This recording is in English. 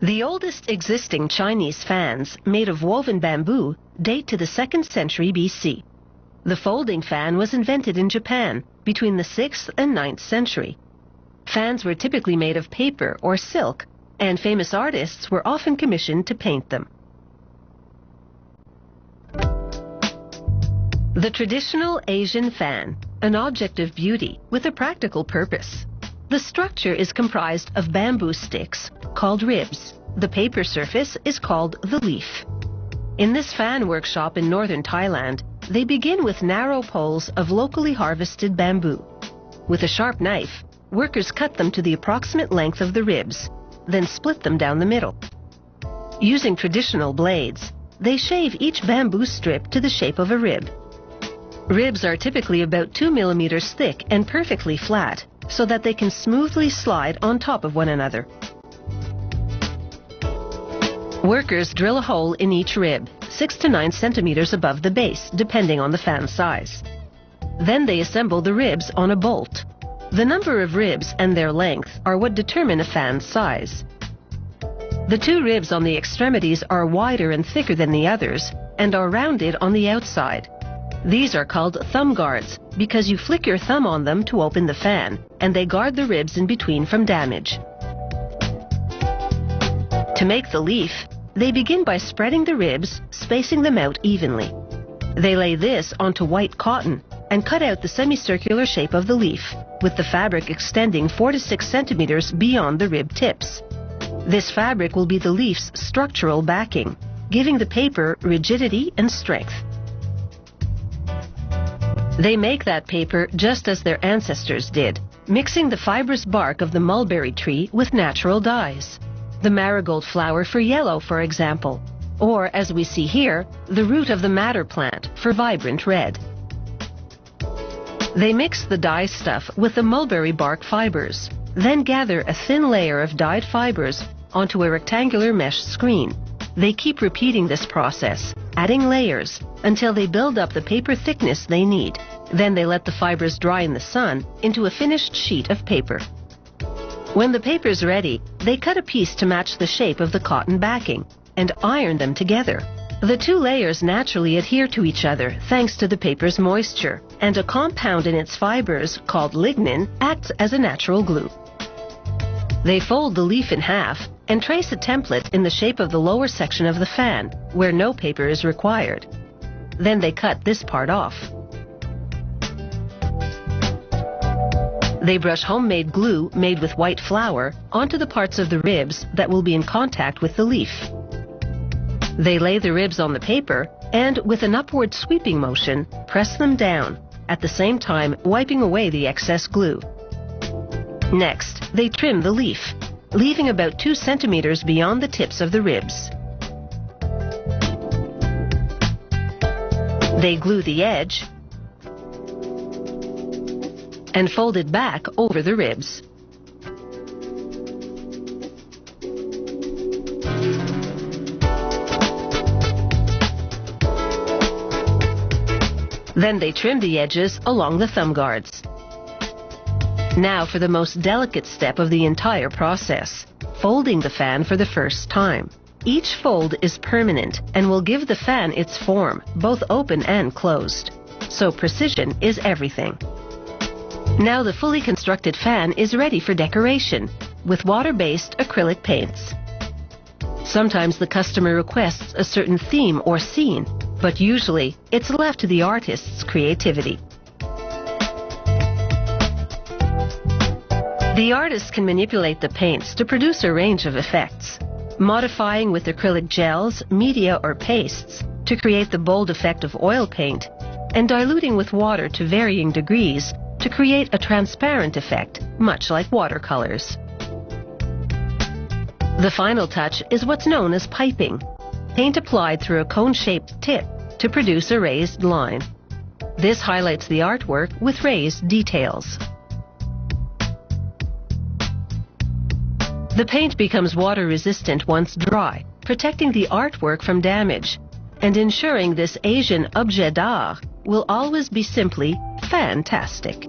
The oldest existing Chinese fans, made of woven bamboo, date to the 2nd century BC. The folding fan was invented in Japan between the 6th and 9th century. Fans were typically made of paper or silk, and famous artists were often commissioned to paint them. The traditional Asian fan, an object of beauty with a practical purpose. The structure is comprised of bamboo sticks, called ribs. The paper surface is called the leaf. In this fan workshop in northern Thailand, they begin with narrow poles of locally harvested bamboo. With a sharp knife, workers cut them to the approximate length of the ribs, then split them down the middle. Using traditional blades, they shave each bamboo strip to the shape of a rib. Ribs are typically about 2 millimeters thick and perfectly flat, so that they can smoothly slide on top of one another. Workers drill a hole in each rib, 6 to 9 centimeters above the base, depending on the fan size. Then they assemble the ribs on a bolt. The number of ribs and their length are what determine a fan's size. The 2 ribs on the extremities are wider and thicker than the others and are rounded on the outside. These are called thumb guards because you flick your thumb on them to open the fan, and they guard the ribs in between from damage. To make the leaf, they begin by spreading the ribs, spacing them out evenly. They lay this onto white cotton and cut out the semicircular shape of the leaf, with the fabric extending 4 to 6 centimeters beyond the rib tips. This fabric will be the leaf's structural backing, giving the paper rigidity and strength. They make that paper just as their ancestors did, mixing the fibrous bark of the mulberry tree with natural dyes. The marigold flower for yellow, for example, or, as we see here, the root of the madder plant for vibrant red. They mix the dye stuff with the mulberry bark fibers, then gather a thin layer of dyed fibers onto a rectangular mesh screen. They keep repeating this process, adding layers, until they build up the paper thickness they need. Then they let the fibers dry in the sun into a finished sheet of paper. When the paper's ready, they cut a piece to match the shape of the cotton backing and iron them together. The 2 layers naturally adhere to each other thanks to the paper's moisture, and a compound in its fibers called lignin acts as a natural glue. They fold the leaf in half and trace a template in the shape of the lower section of the fan, where no paper is required. Then they cut this part off. They brush homemade glue made with white flour onto the parts of the ribs that will be in contact with the leaf. They lay the ribs on the paper and, with an upward sweeping motion, press them down, at the same time wiping away the excess glue. Next, they trim the leaf, leaving about 2 centimeters beyond the tips of the ribs. They glue the edge and fold it back over the ribs. Then they trim the edges along the thumb guards. Now for the most delicate step of the entire process, folding the fan for the first time. Each fold is permanent and will give the fan its form, both open and closed. So precision is everything. Now the fully constructed fan is ready for decoration with water-based acrylic paints. Sometimes the customer requests a certain theme or scene, but usually it's left to the artist's creativity. The artist can manipulate the paints to produce a range of effects, modifying with acrylic gels, media, or pastes to create the bold effect of oil paint, and diluting with water to varying degrees to create a transparent effect, much like watercolors. The final touch is what's known as piping, paint applied through a cone-shaped tip to produce a raised line. This highlights the artwork with raised details. The paint becomes water-resistant once dry, protecting the artwork from damage, and ensuring this Asian objet d'art will always be simply fantastic.